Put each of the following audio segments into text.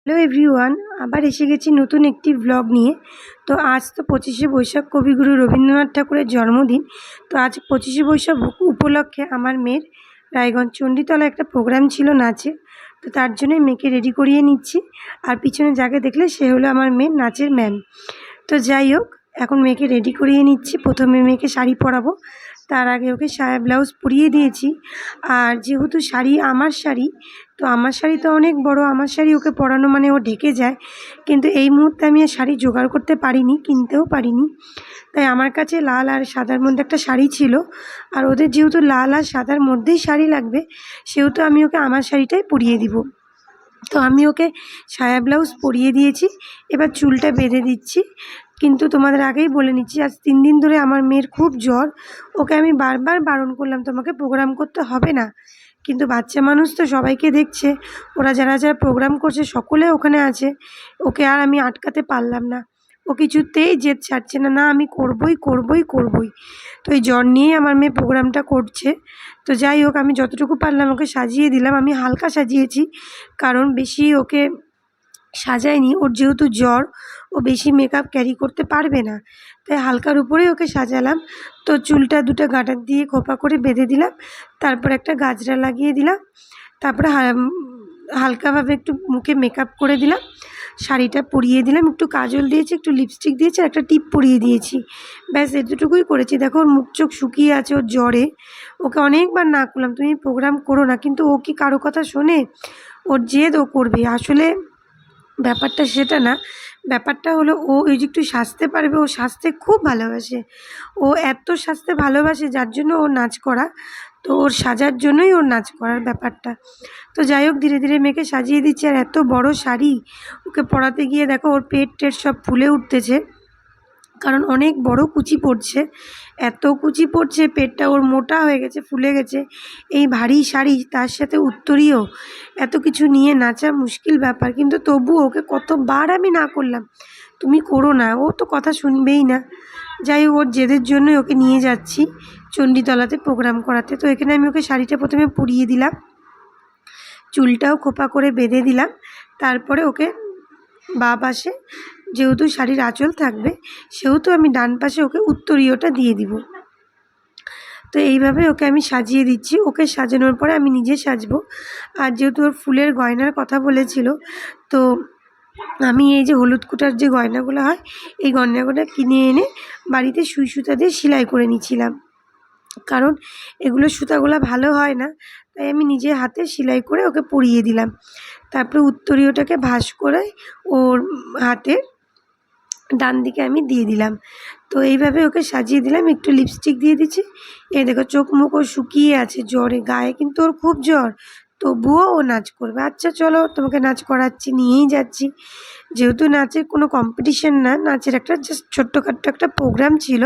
Hello everyone, আবার এসে গেছি নতুন একটি ব্লগ নিয়ে। তো আজ তো 25শে বৈশাখ, কবিগুরু রবীন্দ্রনাথ ঠাকুরের জন্মদিন। তো আজ 25শে বৈশাখ উপলক্ষে আমার মেয়ের রায়গঞ্জ চণ্ডীতলা একটা প্রোগ্রাম ছিল নাচের। তো তার জন্যই মেয়েকে রেডি করিয়ে নিচ্ছি। আর পিছনে যাকে দেখলে সে হলো আমার মেয়ের নাচের ম্যাম। তো যাই হোক, এখন মেয়েকে রেডি করিয়ে নিচ্ছি। প্রথমে মেয়েকে শাড়ি পরাবো, তার আগে ওকে সায়া ব্লাউজ পরিয়ে দিয়েছি। আর যেহেতু শাড়ি আমার শাড়ি, তো আমার শাড়ি তো অনেক বড়, আমার শাড়ি ওকে পরানো মানে ও ঢেকে যায়। কিন্তু এই মুহূর্তে আমি আর শাড়ি জোগাড় করতে পারিনি, কিনতেও পারিনি। তাই আমার কাছে লাল আর সাদার মধ্যে একটা শাড়ি ছিল। আর ওদের যেহেতু লাল আর সাদার মধ্যেই শাড়ি লাগবে, সেহেতু আমি ওকে আমার শাড়িটাই পরিয়ে দিব। তো আমি ওকে সায়া ব্লাউজ পরিয়ে দিয়েছি, এবার চুলটা বেঁধে দিচ্ছি। কিন্তু তোমাদের আগেই বলে নিচ্ছি, আজ 3 দিন ধরে আমার মেয়ের খুব জ্বর। ওকে আমি বারবার বারণ করলাম, তোমাকে প্রোগ্রাম করতে হবে না, কিন্তু বাচ্চা মানুষ তো সবাইকে দেখছে, ওরা যারা যারা প্রোগ্রাম করছে সকলে ওখানে আছে। ওকে আর আমি আটকাতে পারলাম না। ও কিছুতেই জেদ ছাড়ছে না, না আমি করবই করবই করবই। তো এই জ্বর নিয়েই আমার মেয়ে প্রোগ্রামটা করছে। তো যাই হোক, আমি যতটুকু পারলাম ওকে সাজিয়ে দিলাম। আমি হালকা সাজিয়েছি, কারণ বেশি ওকে সাজাইনি। ওর যেহেতু জ্বর, ও বেশি মেকআপ ক্যারি করতে পারবে না, তাই হালকার উপরেই ওকে সাজালাম। তো চুলটা দুটো গাঁটার দিয়ে খোপা করে বেঁধে দিলাম, তারপর একটা গাজরা লাগিয়ে দিলাম, তারপরে হালকাভাবে একটু মুখে মেকআপ করে দিলাম, শাড়িটা পরিয়ে দিলাম, একটু কাজল দিয়েছি, একটু লিপস্টিক দিয়েছি, আর একটা টিপ পরিয়ে দিয়েছি। ব্যাস এতটুকুই করেছি। দেখো ওর মুখ চোখ শুকিয়ে আছে ওর জ্বরে। ওকে অনেকবার না করলাম তুমি প্রোগ্রাম করো না, কিন্তু ও কি কারো কথা শোনে? ওর জেদ ও করবে। আসলে ব্যাপারটা সেটা না, ব্যাপারটা হলো ও এই যে একটু সাজতে পারবে, ও সাজতে খুব ভালোবাসে। ও এত সাজতে ভালোবাসে যার জন্য ওর নাচ করা। তো ওর সাজার জন্যই ওর নাচ করার ব্যাপারটা। তো যাই হোক, ধীরে ধীরে মেয়েকে সাজিয়ে দিচ্ছি। আর এত বড় শাড়ি ওকে পরাতে গিয়ে দেখো ওর পেট টেট সব ফুলে উঠতেছে, কারণ অনেক বড় কুচি পড়ছে। এত কুচি পড়ছে, পেটটা ওর মোটা হয়ে গেছে, ফুলে গেছে। এই ভারী শাড়ি, তার সাথে উত্তরীয়, এত কিছু নিয়ে নাচা মুশকিল ব্যাপার। কিন্তু তবুও ওকে কতবার আমি না করলাম, তুমি করো না, ও তো কথা শুনবেই না। যাই হোক, ওর জেদের জন্যই ওকে নিয়ে যাচ্ছি চণ্ডীতলাতে প্রোগ্রাম করাতে। তো এখানে আমি ওকে শাড়িটা প্রথমে পরিয়ে দিলাম, চুলটাও খোপা করে বেঁধে দিলাম। তারপরে ওকে বাঁ পাশে যেহেতু শাড়ির আঁচল থাকবে, সেহেতু আমি ডান পাশে ওকে উত্তরীয়টা দিয়ে দিব। তো এইভাবে ওকে আমি সাজিয়ে দিচ্ছি। ওকে সাজানোর পরে আমি নিজে সাজবো। আর যেহেতু ওর ফুলের গয়নার কথা বলেছিল, তো আমি এই যে হলুদ কুটার যে গয়নাগুলো হয়, এই গয়নাগুলো কিনে এনে বাড়িতে সুই সুতা দিয়ে সেলাই করে নিয়েছিলাম। কারণ এগুলো সুতাগুলো ভালো হয় না, তাই আমি নিজে হাতে সেলাই করে ওকে পরিয়ে দিলাম। তারপরে উত্তরীয়টাকে ভাঁজ করে ওর হাতের ডান দিকে আমি দিয়ে দিলাম। তো এইভাবে ওকে সাজিয়ে দিলাম, একটু লিপস্টিক দিয়ে দিচ্ছি। এই দেখো চোখ মুখ ওর শুকিয়ে আছে জ্বরে, গায়ে কিন্তু ওর খুব জ্বর, তবুও ও নাচ করবে। আচ্ছা চলো, তোমাকে নাচ করাচ্ছি, নিয়েই যাচ্ছি। যেহেতু নাচের কোনো কম্পিটিশন না, নাচের একটা জাস্ট ছোট্টখাট্টো একটা প্রোগ্রাম ছিল,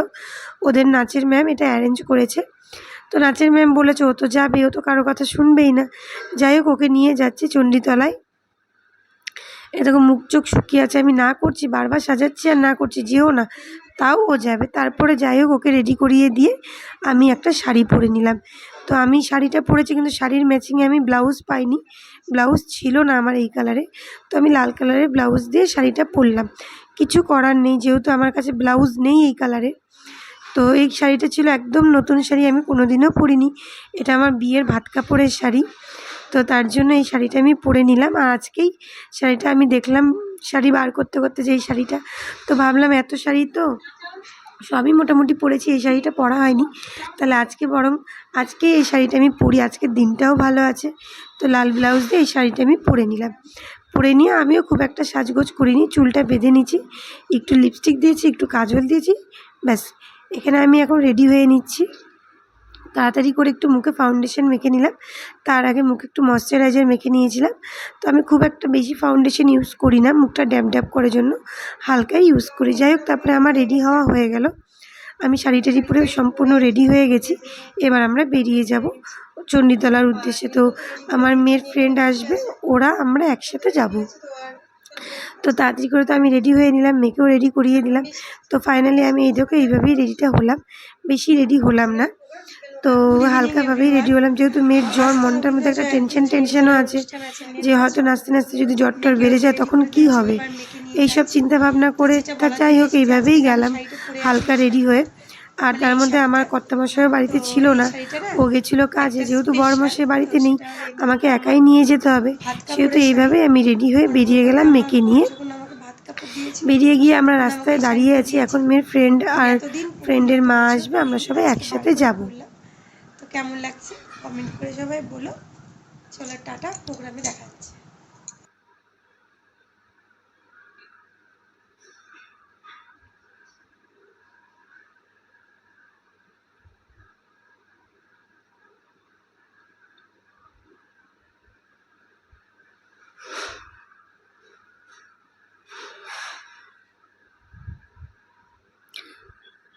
ওদের নাচের ম্যাম এটা অ্যারেঞ্জ করেছে। তো নাচের ম্যাম বলেছে ও তো যাবে, ও তো কারো কথা শুনবেই না। যাই হোক, ওকে নিয়ে যাচ্ছি চণ্ডীতলায়। এরকম মুখ চোখ শুকিয়ে আছে, আমি না করছি, বারবার সাজাচ্ছি আর না করছি যেও না, তাও ও যাবে। তারপরে যাই হোক, ওকে রেডি করিয়ে দিয়ে আমি একটা শাড়ি পরে নিলাম। তো আমি শাড়িটা পরেছি, কিন্তু শাড়ির ম্যাচিংয়ে আমি ব্লাউজ পাইনি, ব্লাউজ ছিল না আমার এই কালারে। তো আমি লাল কালারের ব্লাউজ দিয়ে শাড়িটা পরলাম। কিছু করার নেই, যেহেতু আমার কাছে ব্লাউজ নেই এই কালারে। তো এই শাড়িটা ছিল একদম নতুন শাড়ি, আমি কোনোদিনও পরিনি। এটা আমার বিয়ের ভাত কাপড়ের শাড়ি। তো তার জন্য এই শাড়িটা আমি পরে নিলাম। আর আজকেই শাড়িটা আমি দেখলাম, শাড়ি বার করতে করতে যে এই শাড়িটা, তো ভাবলাম এত শাড়ি তো সবই মোটামুটি পরেছি, এই শাড়িটা পরা হয়নি, তাহলে আজকে এই শাড়িটা আমি পরি, আজকের দিনটাও ভালো আছে। তো লাল ব্লাউজ দিয়ে এই শাড়িটা আমি পরে নিলাম। পরে নিয়ে আমিও খুব একটা সাজগোজ করিনি, চুলটা বেঁধে নিয়েছি, একটু লিপস্টিক দিয়েছি, একটু কাজল দিয়েছি, ব্যাস। এখানে আমি এখন রেডি হয়ে নিচ্ছি। তাড়াতাড়ি করে একটু মুখে ফাউন্ডেশন মেখে নিলাম, তার আগে মুখে একটু ময়শ্চারাইজার মেখে নিয়েছিলাম। তো আমি খুব একটা বেশি ফাউন্ডেশন ইউজ করি না, মুখটা ড্যাব ড্যাব করার জন্য হালকাই ইউজ করি। যাই হোক, তারপরে আমার রেডি হওয়া হয়ে গেল, আমি শাড়ি টাড়ি পরে সম্পূর্ণ রেডি হয়ে গেছি। এবার আমরা বেরিয়ে যাব চণ্ডীতলার উদ্দেশ্যে। তো আমার মেয়ের ফ্রেন্ড আসবে, আমরা একসাথে যাব। তো তাড়াতাড়ি করে তো আমি রেডি হয়ে নিলাম, মেয়েকেও রেডি করিয়ে দিলাম। তো ফাইনালি আমি এই দেখো এইভাবেই রেডিটা হলাম, বেশি রেডি হলাম না। তো হালকাভাবেই রেডি হলাম, যেহেতু মেয়ের জ্বর, মনটার মধ্যে একটা টেনশনও আছে যে হয়তো নাচতে নাচতে যদি জ্বরটার বেড়ে যায় তখন কি হবে, এইসব চিন্তা ভাবনা করে তা যাই হোক এইভাবেই গেলাম হালকা রেডি হয়ে। আর তার মধ্যে আমার কর্তামশাইও বাড়িতে ছিল না, ও গেছিলো কাজে, যেহেতু বড়মশাই বাড়িতে নেই আমাকে একাই নিয়ে যেতে হবে, সেহেতু এইভাবেই আমি রেডি হয়ে বেরিয়ে গেলাম মেয়েকে নিয়ে। বেরিয়ে গিয়ে আমরা রাস্তায় দাঁড়িয়ে আছি, এখন মেয়ের ফ্রেন্ড আর ফ্রেন্ডের মা আসবে, আমরা সবাই একসাথে যাব। তো কেমন লাগছে কমেন্ট করে সবাই বলো। চলো টাটা, প্রোগ্রামে দেখা যাচ্ছে।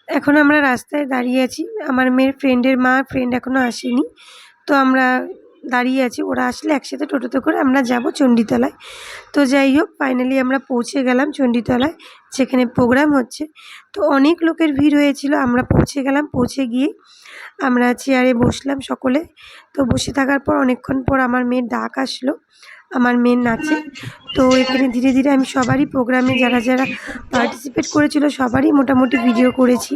এখন আমরা রাস্তায় দাঁড়িয়ে আছি, আমার মেয়ের ফ্রেন্ডের মা ফ্রেন্ড এখনও আসেনি, তো আমরা দাঁড়িয়ে আছি, ওরা আসলে একসাথে টোটোতে করে আমরা যাব চণ্ডীতলায়। তো যাই হোক ফাইনালি আমরা পৌঁছে গেলাম চণ্ডীতলায়, যেখানে প্রোগ্রাম হচ্ছে। তো অনেক লোকের ভিড় হয়েছিল, আমরা পৌঁছে গেলাম, পৌঁছে গিয়ে আমরা চেয়ারে বসলাম সকলে। তো বসে থাকার পর অনেকক্ষণ পর আমার মেয়ের ডাক আসলো, আমার মেয়ের নাচে। তো এখানে ধীরে ধীরে আমি সবারই প্রোগ্রামে যারা যারা পার্টিসিপেট করেছিল সবারই মোটামুটি ভিডিও করেছি,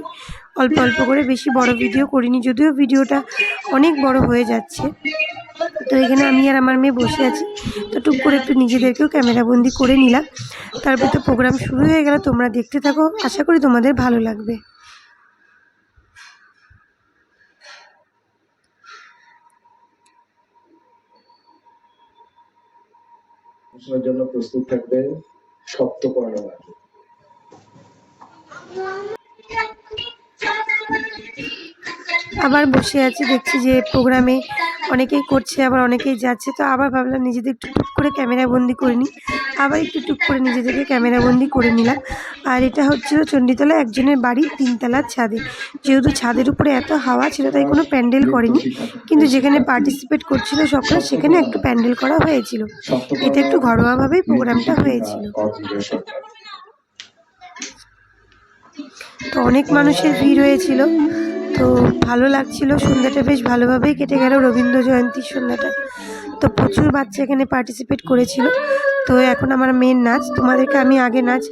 অল্প অল্প করে, বেশি বড় ভিডিও করিনি, যদিও ভিডিওটা অনেক বড় হয়ে যাচ্ছে। তো এখানে আমি আর আমার মেয়ে বসে আছি, তো টুক করে একটু নিজেদেরকেও ক্যামেরাবন্দি করে নিলাম। তারপর তো প্রোগ্রাম শুরু হয়ে গেল, তোমরা দেখতে থাকো, আশা করি তোমাদের ভালো লাগবে। জন্য প্রস্তুত থাকবে সপ্তপর্ণ। আবার বসে আছি, দেখছি যে প্রোগ্রামে অনেকেই করছে আবার অনেকেই যাচ্ছে, তো আবার ভাবলাম নিজেদের একটু টুক করে ক্যামেরাবন্দি করে নিই, আবার একটু টুক করে নিজেদেরকে ক্যামেরাবন্দি করে নিলাম। আর এটা হচ্ছিল চণ্ডীতলা একজনের বাড়ির 3তলার ছাদে, যেহেতু ছাদের উপরে এত হাওয়া ছিল তাই কোনো প্যান্ডেল করেনি, কিন্তু যেখানে পার্টিসিপেট করছিল সকলে সেখানে একটু প্যান্ডেল করা হয়েছিল, এটা একটু ঘরোয়াভাবেই প্রোগ্রামটা হয়েছিল। তো অনেক মানুষের ভিড় হয়েছিল, তো ভালো লাগছিল, সন্ধ্যাটা বেশ ভালোভাবেই কেটে গেল, রবীন্দ্র জয়ন্তীর সন্ধ্যাটা। তো প্রচুর বাচ্চা এখানে পার্টিসিপেট করেছিল। তো এখন আমার মেয়ের নাচ, তোমাদেরকে আমি আগে নাচ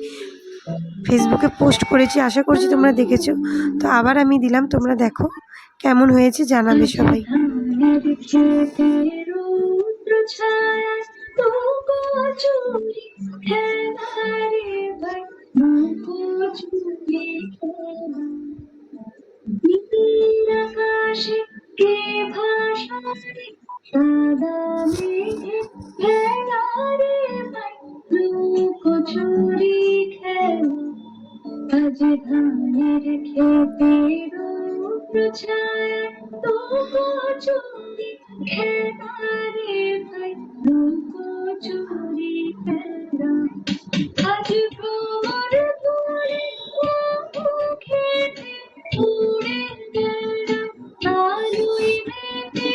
ফেসবুকে পোস্ট করেছি, আশা করছি তোমরা দেখেছো, তো আবার আমি দিলাম, তোমরা দেখো কেমন হয়েছে জানাবে সবাই। আকাশে কে ভাষা রে সাদা মেঘে ভেলা রে ভাই লুকোচুরি খেলা আজ ধানের খেতে রৌদ্র ছায়া লুকোচুরি খেলা রে ভাই লুকোচুরি খেলা আজ ভোর ভোরে খেতে উড়ে আলোয় মেতে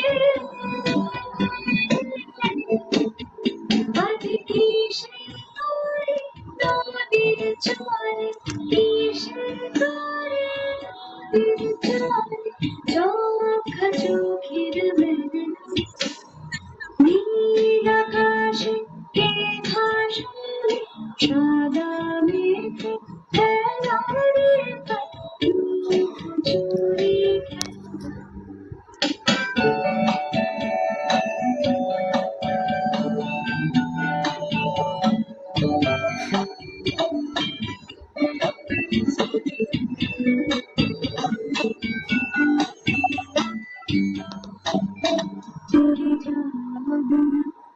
আজ কিসের তোরে নদীর জলে কিসের তোরে নদীর জলে চোখা চোখের মেলে নীল আকাশে কে ভাসে সাদা মেঘে ভেলা রে লুকোচুরি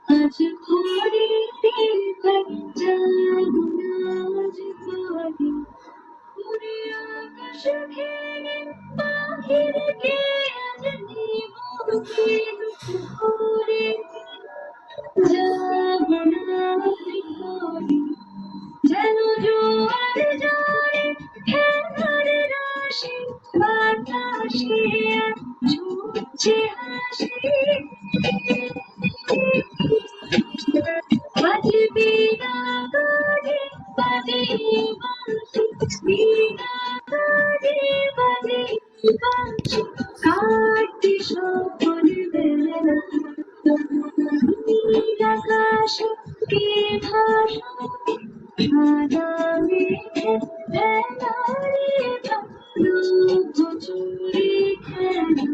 আজ ঘড়িতে জাগো আজ ঘড়ি পুরে আকাশ ঘেরে পাখিরকে আজ নিব করে জাগো ঘড়ি যেন জোয়ার জোরে খেলার রাশি বাতাসে ছুটছে হাসি আজ বিনা কাজে বাজে বাঁশি বিনা কাজে বাজে বাঁশি কাটে সাদা মেঘের ভেলারে রূপ জুড়ে খেলা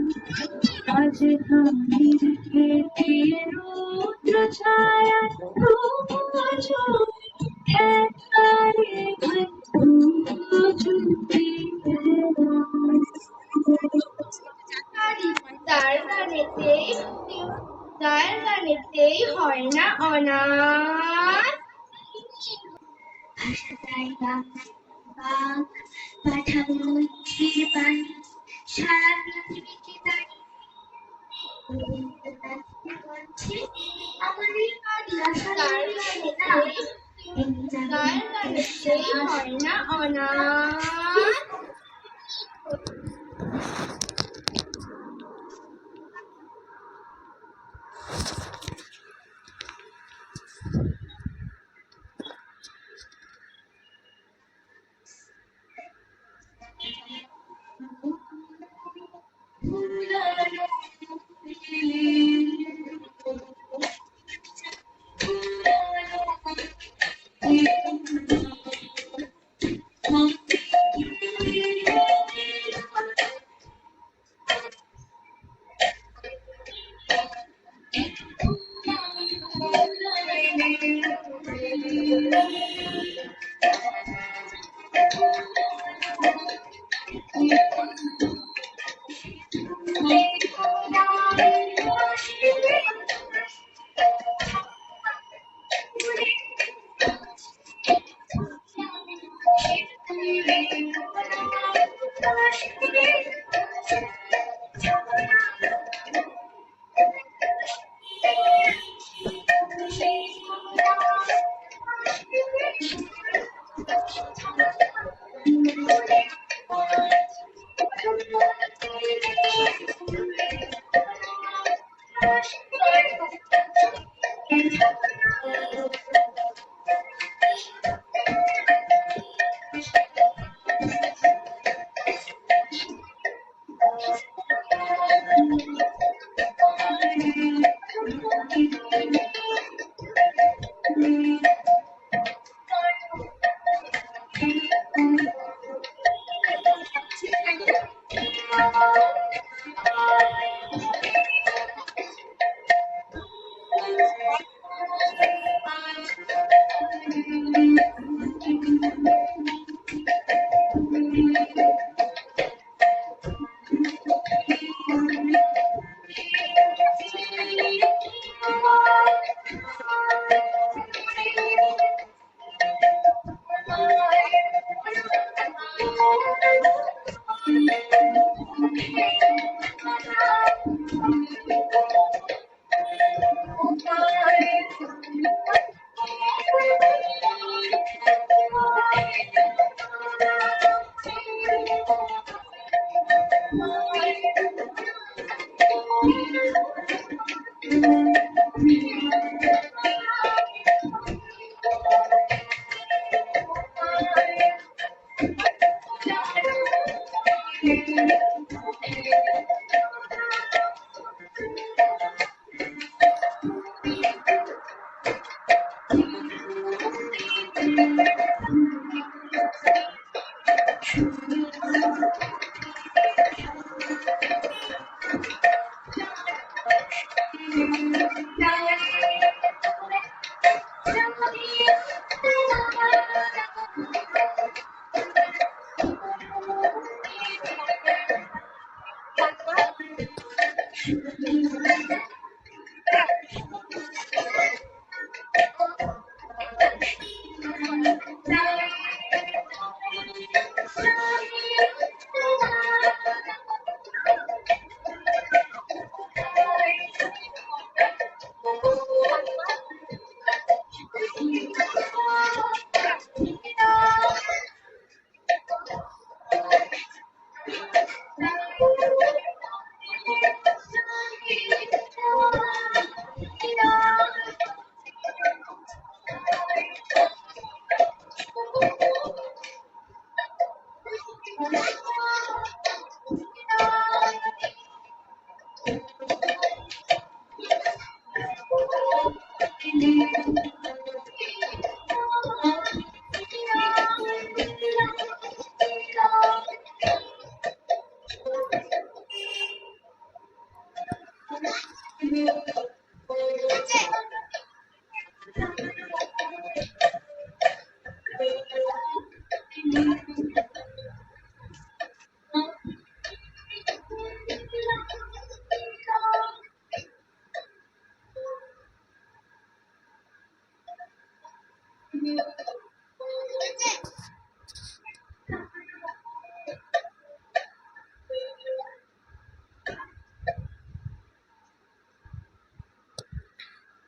আজ হামির খেতে রৌদ্র ছায়া রূপ খেলারে রূপ জুড়ে তার গানেতেই তার গানেতেই হয় না অনাথ। ভাষাটাই বাঘ পাঠাবো ইচ্ছের বাণী সারা পৃথিবীকে দাঁড়িয়ে বলছে আমাদের তার গানেতেই হয় না অনাথ।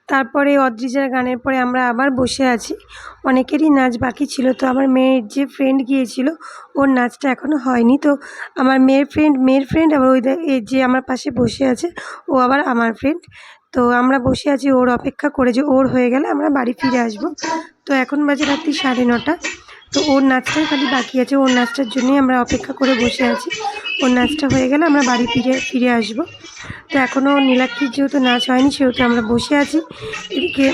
তারপরে অদ্রিজার গানের পরে আমরা আবার বসে আছি। অনেকেরই নাচ বাকি ছিল, তো আমার মেয়ের যে ফ্রেন্ড গিয়েছিল ওর নাচটা এখনও হয়নি। তো আমার মেয়ের ফ্রেন্ড আবার এই যে আমার পাশে বসে আছে ও আবার আমার ফ্রেন্ড। তো আমরা বসে আছি ওর অপেক্ষা করে, যে ওর হয়ে গেলে আমরা বাড়ি ফিরে আসব। তো এখন বাজে রাত্রি 9:30। তো ওর নাচটাই খালি বাকি আছে, ওর নাচটার জন্যই আমরা অপেক্ষা করে বসে আছি। ওর নাচটা হয়ে গেলে আমরা বাড়ি ফিরে আসব। তো এখনও নীলাক্ষীর যেহেতু নাচ হয়নি সেহেতু আমরা বসে আছি। এদিকে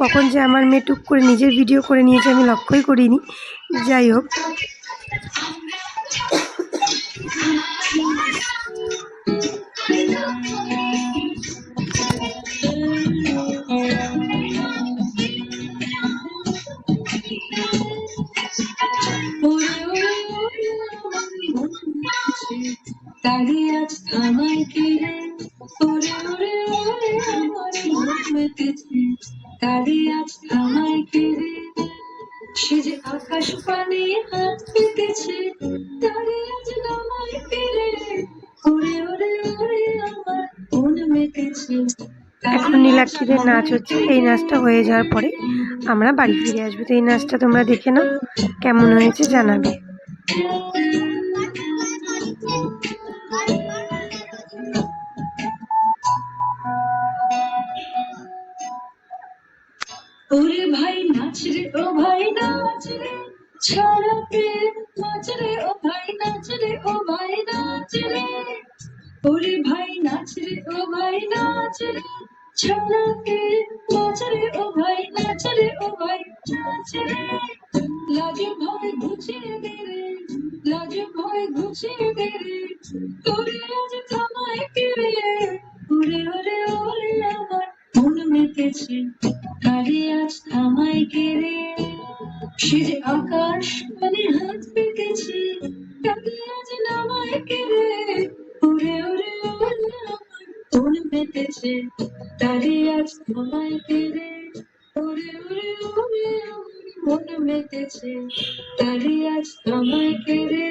কখন যে আমার মেয়ে টুক করে নিজের ভিডিও করে নিয়েছে আমি লক্ষ্যই করিনি। যাই হোক, তারে আজ থামাই কেড়ে ওরে ওরে ওরে আমার মন মেতেছে তারে আজ থামাই কেড়ে সে যে আকাশ পানে হাত পেতেছে তারে আজ নামাই কেড়ে ওরে ওরে ওরে আমার মন মেতেছে। এখন নীলাক্ষীদের নাচ হচ্ছে। এই নাচটা হয়ে যাওয়ার পরে আমরা বাড়ি ফিরে আসবো। তো এই নাচটা তোমরা দেখে নাও, কেমন হয়েছে জানাবে। ওরে ভাই নাচ রে ও ভাই নাচ রে ছাড়া প্রেম নাচ রে ও ভাই নাচ রে ও ভাই নাচ রে ওরে ভাই নাচ রে ও ভাই নাচ রে ছাড়া প্রেম নাচ রে ও ভাই নাচ রে ও ভাই নাচ রে লাজে ভয় ঘুচিয়ে দে রে লাজে ভয় ঘুচিয়ে দে রে তোরে আজ থামায় কেড়ে ওরে ওরে ওরে আমার মন মেতেছে তারে আজ থামাই কেড়ে সে যে আকাশ মানে হাত পেতেছে তাকে আজ নামাই কেড়ে ওরে ওরে ওরে আমার মন মেতেছে তারে আজ থামাই কেড়ে ওরে ওরে ওরে আমার মন মেতেছে তারে আজ থামাই কেড়ে